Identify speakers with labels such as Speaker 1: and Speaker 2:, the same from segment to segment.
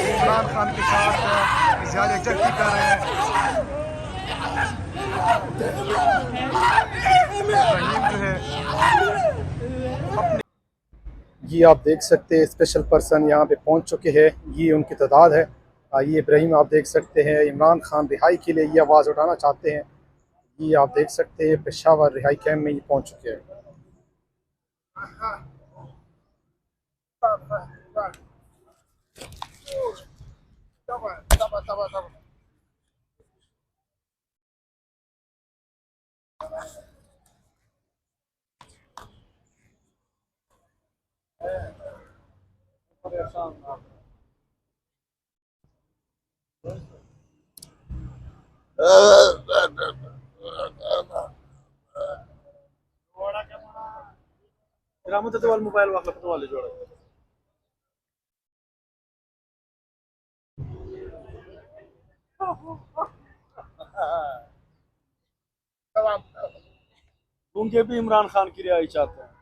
Speaker 1: इमरान खान के साथ ज़्यादा यकजहती कर रहे हैं। इब्राहिम जो है अपने, ये आप देख सकते हैं स्पेशल पर्सन यहाँ पे पहुँच चुके हैं, ये उनकी तादाद है। ये इब्राहिम आप देख सकते हैं इमरान खान रिहाई के लिए ये आवाज़ उठाना चाहते हैं। ये आप देख सकते हैं पेशावर रिहाई कैंप में ये पहुँच चुके हैं। मोबाइल वाले जोड़ा उनके भी इमरान खान की रिहाई चाहते हैं।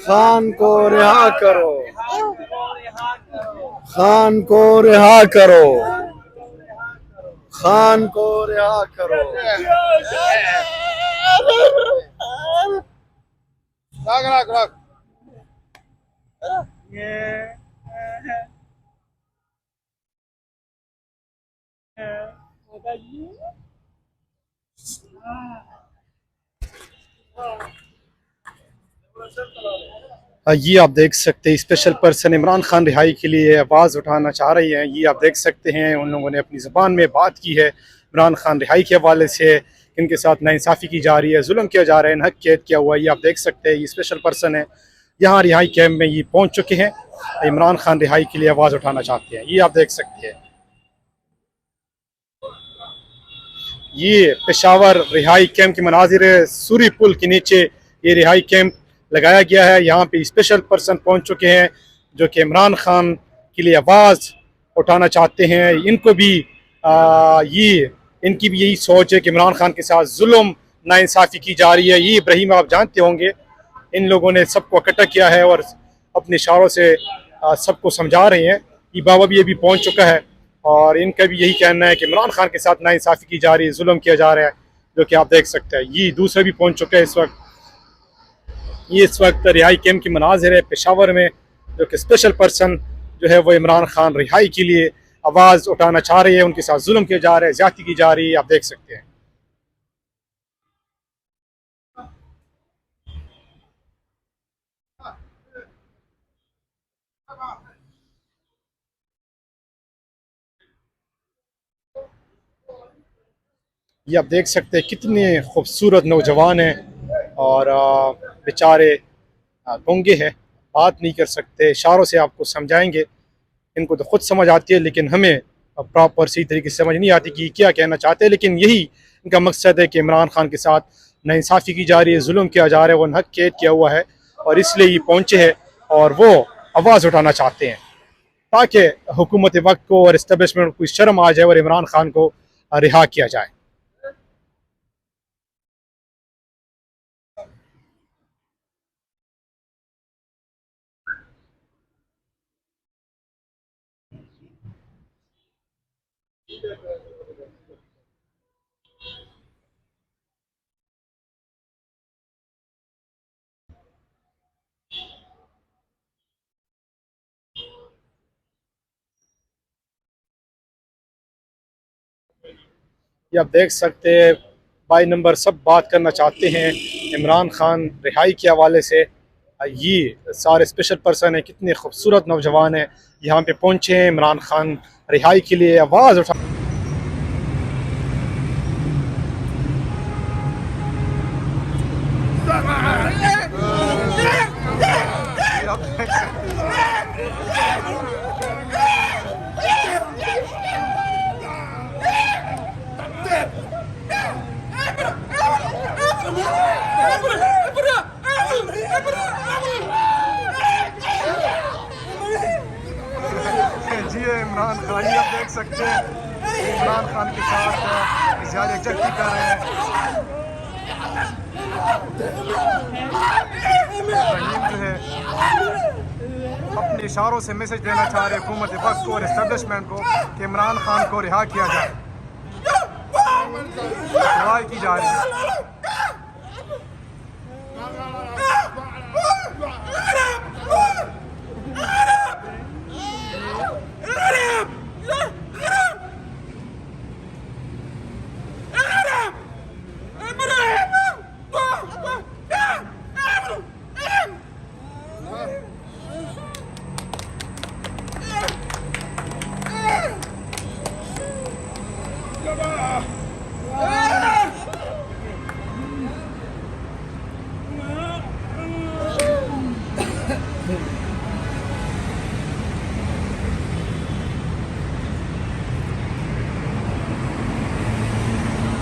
Speaker 1: खान को रिहा करो, खान को रिहा करो, खान को रिहा करो। ये आप देख सकते हैं स्पेशल पर्सन इमरान खान रिहाई के लिए आवाज़ उठाना चाह रही हैं। ये आप देख सकते हैं उन लोगों ने अपनी ज़बान में बात की है इमरान खान रिहाई के हवाले से, इनके साथ नाइंसाफ़ी की जा रही है, जुल्म किया जा रहा है, हक कैद किया हुआ है। ये आप देख सकते हैं ये स्पेशल पर्सन है यहाँ रिहाई कैम्प में ये पहुँच चुके हैं, इमरान खान रिहाई के लिए आवाज़ उठाना चाहते हैं। ये आप देख सकते हैं ये पेशावर रिहाई कैंप के मनाजिर है। सूरी पुल के नीचे ये रिहाई कैंप लगाया गया है। यहाँ पे स्पेशल पर्सन पहुँच चुके हैं जो कि इमरान खान के लिए आवाज़ उठाना चाहते हैं। इनको भी इनकी भी यही सोच है कि इमरान खान के साथ जुल्म नाइंसाफ़ी की जा रही है। ये इब्राहिम आप जानते होंगे, इन लोगों ने सबको इकट्ठा किया है और अपने इशारों से सबको समझा रहे हैं। ये बाबा भी अभी पहुँच चुका है और इनका भी यही कहना है कि इमरान खान के साथ नाइंसाफ़ी की जा रही है, जुल्म किया जा रहा है, जो कि आप देख सकते हैं। ये दूसरे भी पहुँच चुके हैं इस वक्त। ये इस वक्त रिहाई कैम्प की मनाजिर है पेशावर में, जो कि स्पेशल पर्सन जो है वो इमरान खान रिहाई के लिए आवाज़ उठाना चाह रही है, उनके साथ जुल्म किया जा रहा है, ज़्यादती की जा रही है, आप देख सकते हैं। ये आप देख सकते हैं कितने खूबसूरत नौजवान हैं और बेचारे गूंगे हैं, बात नहीं कर सकते, इशारों से आपको समझाएंगे। इनको तो खुद समझ आती है, लेकिन हमें प्रॉपर सही तरीके से समझ नहीं आती कि क्या कहना चाहते हैं। लेकिन यही इनका मकसद है कि इमरान खान के साथ नाइंसाफ़ी की जा रही है, जुल्म किया जा रहा है, वो नहक कैद किया हुआ है, और इसलिए ये पहुँचे हैं और वो आवाज़ उठाना चाहते हैं ताकि हुकूमत वक्त को और इस्टेब्लिशमेंट को शर्म आ जाए और इमरान खान को रिहा किया जाए। ये आप देख सकते हैं भाई नंबर सब बात करना चाहते हैं इमरान खान रिहाई के हवाले से। ये सारे स्पेशल पर्सन है, कितने खूबसूरत नौजवान हैं, यहाँ पे पहुँचे हैं इमरान खान रिहाई के लिए आवाज़ उठा।
Speaker 2: जी इमरान खान, आप देख सकते हैं इमरान खान के साथ इज़हार यकजहती कर रहे हैं। रहीम जो है अपने इशारों से मैसेज देना चाह रहे हुकूमत वक्त को और इस्टेब्लिशमेंट को कि इमरान खान को रिहा किया जाए, रिहा की जा रही है।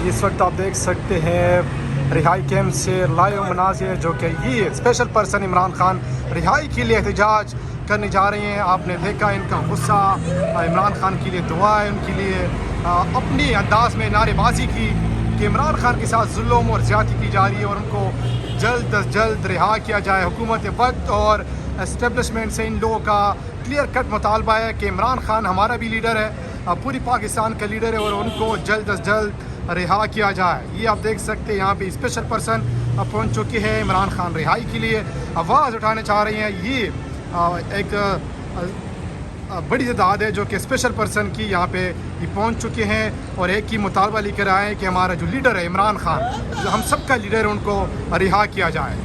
Speaker 2: इस वक्त आप देख सकते हैं रिहाई कैम्प से लाइव मनाज़िर, जो कि ये स्पेशल पर्सन इमरान खान रिहाई के लिए एहतजाज करने जा रहे हैं। आपने देखा इनका गुस्सा, इमरान खान के लिए दुआ है, उनके लिए अपनी अंदाज में नारेबाजी की कि इमरान खान के साथ जुल्म और ज़्यादती की जा रही है और उनको जल्द अज जल्द रिहा किया जाए। हुकूमत वक्त और इस्टेब्लिशमेंट से इन लोगों का क्लियर कट मुतालबा है कि इमरान खान हमारा भी लीडर है, पूरी पाकिस्तान का लीडर है, और उनको जल्द अज जल्द रिहा किया जाए। ये आप देख सकते हैं यहाँ पे स्पेशल पर्सन पहुँच चुके हैं, इमरान खान रिहाई के लिए आवाज़ उठाने चाह रहे हैं। ये एक बड़ी तादाद है जो कि स्पेशल पर्सन की यहाँ पे ये पहुँच चुके हैं और एक ही मुतालबा लेकर आए हैं कि हमारा जो लीडर है इमरान खान, जो हम सबका लीडर है, उनको रिहा किया जाए।